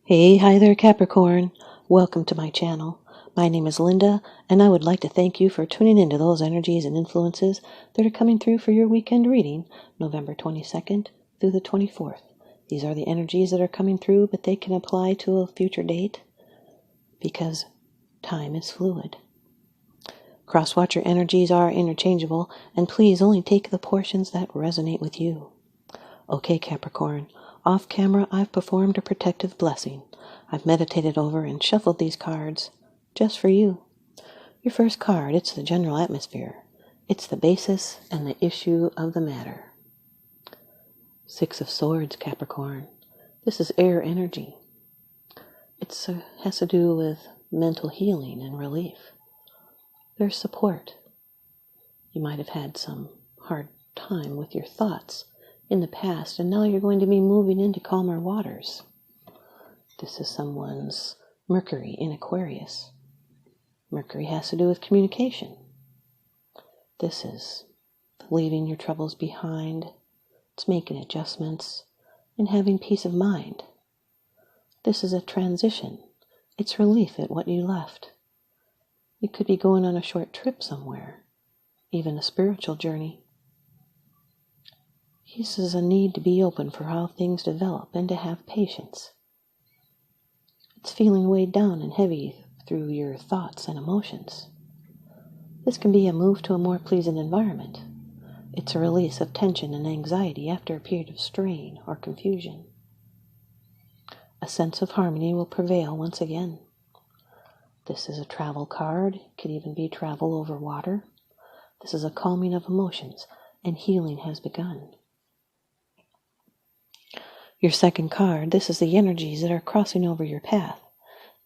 Hi there, Capricorn. Welcome to my channel. My name is Lynda, and I would like to thank you for tuning into those energies and influences that are coming through for your weekend reading, November 22nd through the 24th. These are the energies that are coming through, but they can apply to a future date because time is fluid. Crosswatcher energies are interchangeable, and please only take the portions that resonate with you. Okay, Capricorn. Off camera, I've performed a protective blessing. I've meditated over and shuffled these cards just for you. Your first card, it's the general atmosphere. It's the basis and the issue of the matter. Six of Swords, Capricorn. This is air energy. It has to do with mental healing and relief. There's support. You might have had some hard time with your thoughts in the past, and now you're going to be moving into calmer waters. This is someone's Mercury in Aquarius. Mercury has to do with communication. This is leaving your troubles behind. It's making adjustments and having peace of mind. This is a transition. It's relief at what you left. You could be going on a short trip somewhere, even a spiritual journey. This is a need to be open for how things develop and to have patience. It's feeling weighed down and heavy through your thoughts and emotions. This can be a move to a more pleasant environment. It's a release of tension and anxiety after a period of strain or confusion. A sense of harmony will prevail once again. This is a travel card. It could even be travel over water. This is a calming of emotions, and healing has begun. Your second card, this is the energies that are crossing over your path.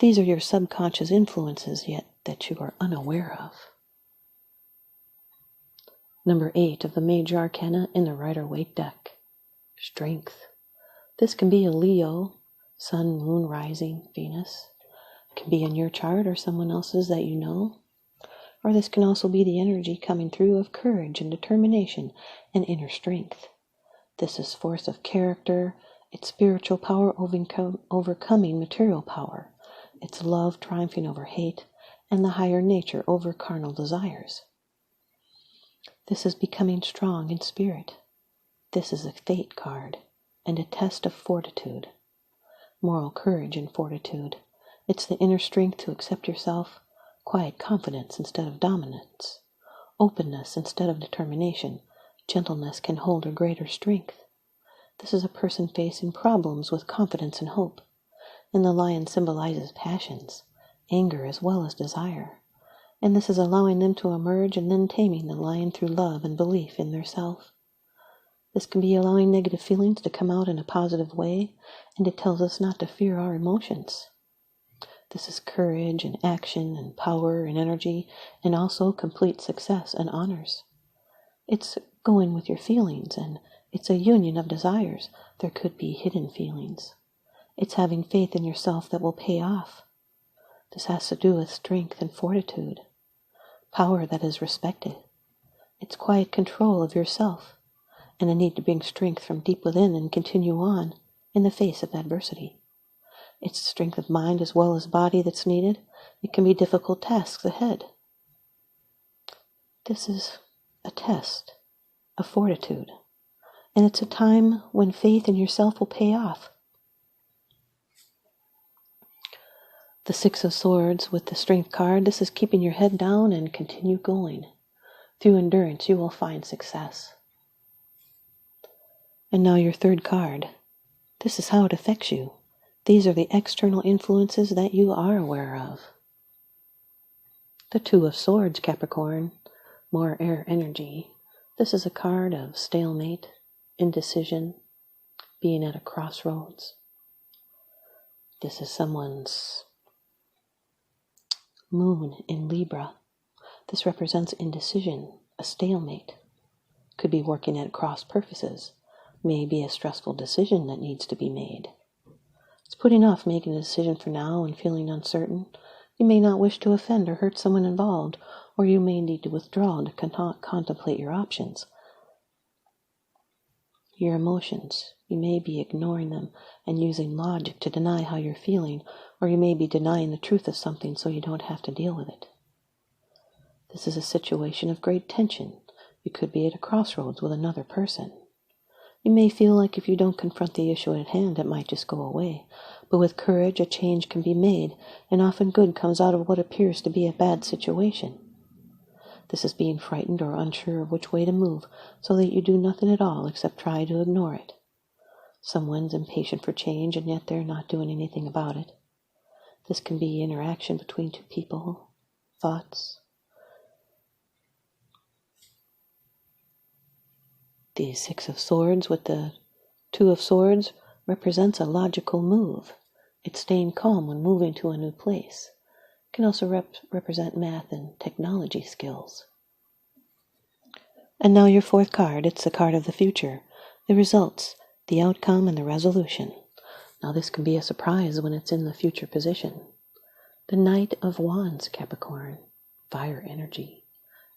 These are your subconscious influences yet that you are unaware of. Number 8 of the major arcana in the Rider-Waite deck. Strength. This can be a Leo, Sun, Moon, Rising, Venus. It can be in your chart or someone else's that you know. Or this can also be the energy coming through of courage and determination and inner strength. This is force of character. It's spiritual power overcoming material power. It's love triumphing over hate, and the higher nature over carnal desires. This is becoming strong in spirit. This is a fate card, and a test of fortitude. Moral courage and fortitude. It's the inner strength to accept yourself, quiet confidence instead of dominance, openness instead of determination. Gentleness can hold a greater strength. This is a person facing problems with confidence and hope. And the lion symbolizes passions, anger as well as desire. And this is allowing them to emerge and then taming the lion through love and belief in their self. This can be allowing negative feelings to come out in a positive way, and it tells us not to fear our emotions. This is courage and action and power and energy, and also complete success and honors. It's going with your feelings, and it's a union of desires. There could be hidden feelings. It's having faith in yourself that will pay off. This has to do with strength and fortitude. Power that is respected. It's quiet control of yourself, and a need to bring strength from deep within and continue on in the face of adversity. It's strength of mind as well as body that's needed. It can be difficult tasks ahead. This is a test of fortitude. And it's a time when faith in yourself will pay off. The Six of Swords with the Strength card, this is keeping your head down and continue going. Through endurance, you will find success. And now your third card. This is how it affects you. These are the external influences that you are aware of. The Two of Swords, Capricorn, more air energy. This is a card of stalemate, indecision, being at a crossroads. This is someone's moon in Libra. This represents indecision, a stalemate. Could be working at cross purposes. Maybe a stressful decision that needs to be made. It's putting off making a decision for now and feeling uncertain. You may not wish to offend or hurt someone involved, or you may need to withdraw to contemplate your options. your emotions. You may be ignoring them and using logic to deny how you're feeling, or you may be denying the truth of something so you don't have to deal with it. This is a situation of great tension. You could be at a crossroads with another person. You may feel like if you don't confront the issue at hand, it might just go away. But with courage, a change can be made, and often good comes out of what appears to be a bad situation. This is being frightened or unsure of which way to move, so that you do nothing at all except try to ignore it. Someone's impatient for change, and yet they're not doing anything about it. This can be interaction between two people, thoughts. The Six of Swords with the Two of Swords represents a logical move. It's staying calm when moving to a new place. It can also represent math and technology skills. And now your fourth card. It's the card of the future, the results, the outcome, and the resolution. Now this can be a surprise when it's in the future position. The Knight of Wands, Capricorn, fire energy.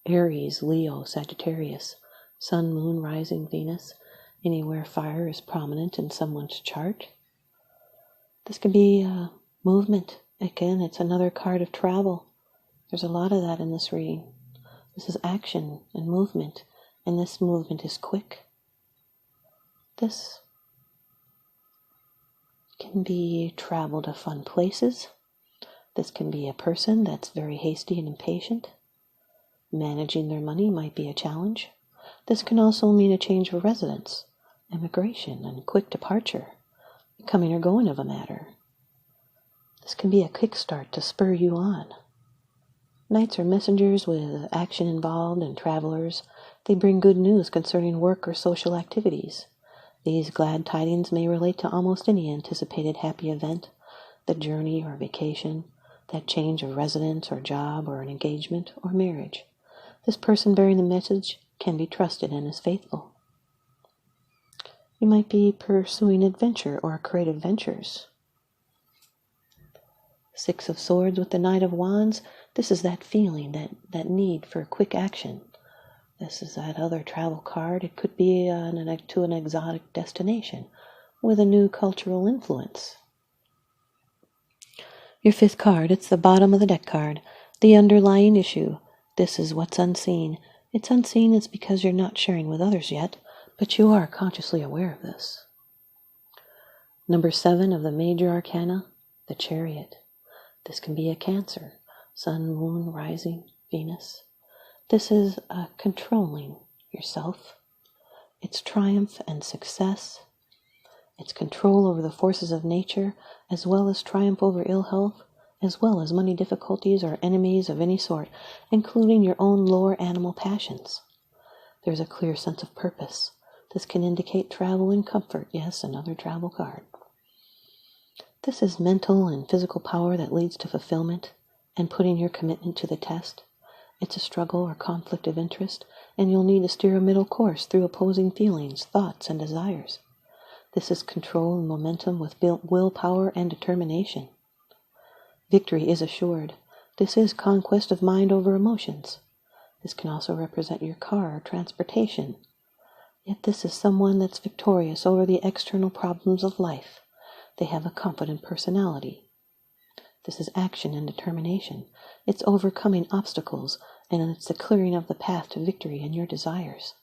Aries, Leo, Sagittarius, Sun, Moon, Rising, Venus, anywhere fire is prominent in someone's chart. This can be movement. Again, it's another card of travel. There's a lot of that in this reading. This is action and movement, and this movement is quick. This can be travel to fun places. This can be a person that's very hasty and impatient. Managing their money might be a challenge. This can also mean a change of residence, immigration, and quick departure, the coming or going of a matter. This can be a kickstart to spur you on. Knights are messengers with action involved and travelers. They bring good news concerning work or social activities. These glad tidings may relate to almost any anticipated happy event, the journey or vacation, that change of residence or job or an engagement or marriage. This person bearing the message can be trusted and is faithful. You might be pursuing adventure or creative ventures. Six of Swords with the Knight of Wands. This is that feeling, that need for quick action. This is that other travel card. It could be to an exotic destination with a new cultural influence. Your fifth card, it's the bottom of the deck card, the underlying issue. This is what's unseen. It's unseen is because you're not sharing with others yet, but you are consciously aware of this. Number 7 of the major arcana, the Chariot. This can be a Cancer, Sun, Moon, Rising, Venus. This is controlling yourself. It's triumph and success. It's control over the forces of nature, as well as triumph over ill health, as well as money difficulties or enemies of any sort, including your own lower animal passions. There's a clear sense of purpose. This can indicate travel and comfort. Yes, another travel card. This is mental and physical power that leads to fulfillment and putting your commitment to the test. It's a struggle or conflict of interest, and you'll need to steer a middle course through opposing feelings, thoughts, and desires. This is control and momentum with willpower and determination. Victory is assured. This is conquest of mind over emotions. This can also represent your car or transportation. Yet this is someone that's victorious over the external problems of life. They have a confident personality. This is action and determination. It's overcoming obstacles, and it's the clearing of the path to victory in your desires.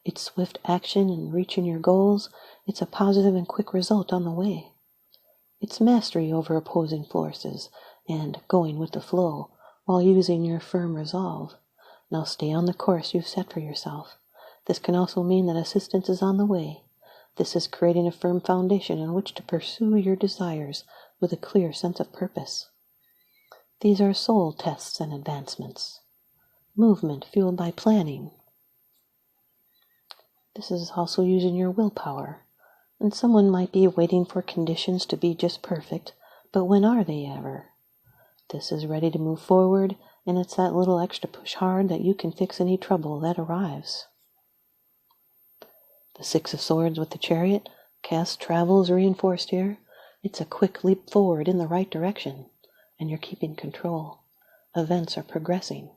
It's swift action in reaching your goals. It's a positive and quick result on the way. It's mastery over opposing forces and going with the flow while using your firm resolve. Now stay on the course you've set for yourself. This can also mean that assistance is on the way. This is creating a firm foundation on which to pursue your desires with a clear sense of purpose. These are soul tests and advancements. Movement fueled by planning. This is also using your willpower. And someone might be waiting for conditions to be just perfect, but when are they ever? This is ready to move forward, and it's that little extra push hard that you can fix any trouble that arrives. The Six of Swords with the Chariot. Cast travel is reinforced here. It's a quick leap forward in the right direction, and you're keeping control. Events are progressing.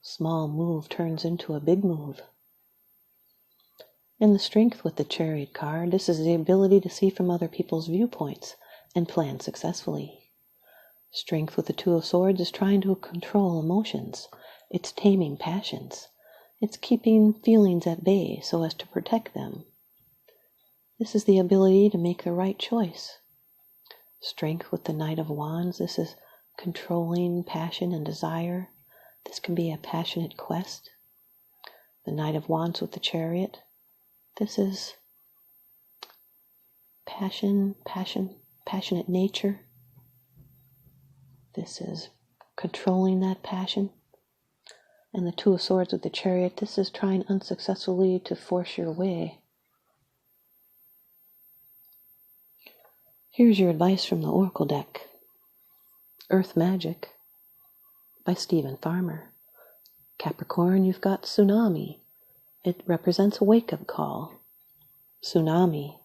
Small move turns into a big move. And the Strength with the Chariot card, this is the ability to see from other people's viewpoints and plan successfully. Strength with the Two of Swords is trying to control emotions. It's taming passions. It's keeping feelings at bay so as to protect them. This is the ability to make the right choice. Strength with the Knight of Wands, this is controlling passion and desire. This can be a passionate quest. The Knight of Wands with the Chariot, this is passionate nature. This is controlling that passion. And the Two of Swords with the Chariot, this is trying unsuccessfully to force your way. Here's your advice from the Oracle deck. Earth Magic by Stephen Farmer. Capricorn, you've got tsunami. It represents a wake-up call. Tsunami.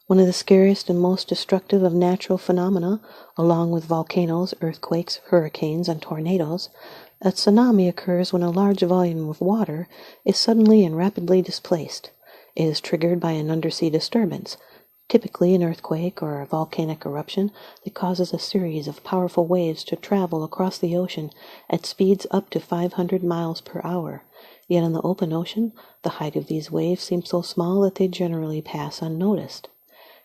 One of the scariest and most destructive of natural phenomena, along with volcanoes, earthquakes, hurricanes, and tornadoes, a tsunami occurs when a large volume of water is suddenly and rapidly displaced. It is triggered by an undersea disturbance, typically an earthquake or a volcanic eruption that causes a series of powerful waves to travel across the ocean at speeds up to 500 miles per hour. Yet in the open ocean, the height of these waves seems so small that they generally pass unnoticed.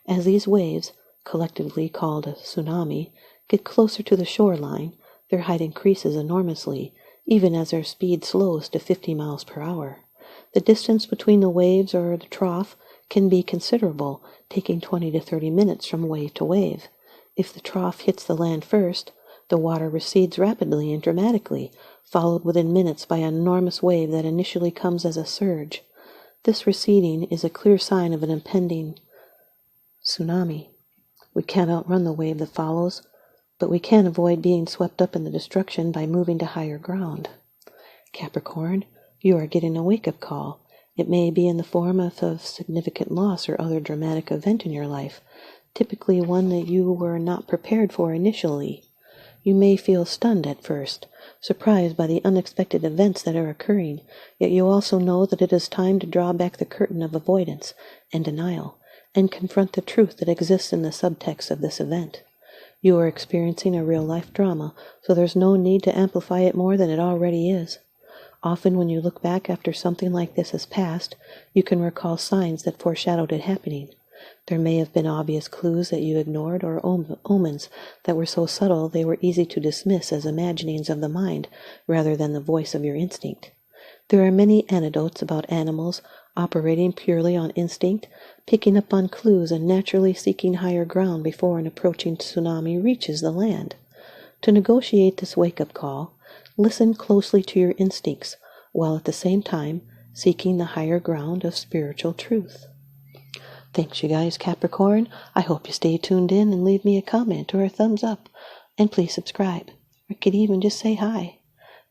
As these waves, collectively called a tsunami, get closer to the shoreline, their height increases enormously, even as their speed slows to 50 miles per hour. The distance between the waves or the trough can be considerable, taking 20 to 30 minutes from wave to wave. If the trough hits the land first, the water recedes rapidly and dramatically, followed within minutes by an enormous wave that initially comes as a surge. This receding is a clear sign of an impending tsunami. We can't outrun the wave that follows, but we can avoid being swept up in the destruction by moving to higher ground. Capricorn, you are getting a wake-up call. It may be in the form of a significant loss or other dramatic event in your life, typically one that you were not prepared for initially. You may feel stunned at first, surprised by the unexpected events that are occurring, yet you also know that it is time to draw back the curtain of avoidance and denial, and confront the truth that exists in the subtext of this event. You are experiencing a real-life drama, so there's no need to amplify it more than it already is. Often when you look back after something like this has passed, you can recall signs that foreshadowed it happening. There may have been obvious clues that you ignored or omens that were so subtle they were easy to dismiss as imaginings of the mind rather than the voice of your instinct. There are many anecdotes about animals operating purely on instinct, picking up on clues and naturally seeking higher ground before an approaching tsunami reaches the land. To negotiate this wake-up call, listen closely to your instincts, while at the same time seeking the higher ground of spiritual truth. Thanks, you guys, Capricorn. I hope you stay tuned in and leave me a comment or a thumbs up. And please subscribe. Or could even just say hi.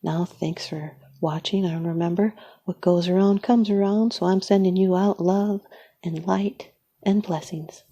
Now, thanks for watching. And remember, what goes around comes around, so I'm sending you out love and light and blessings.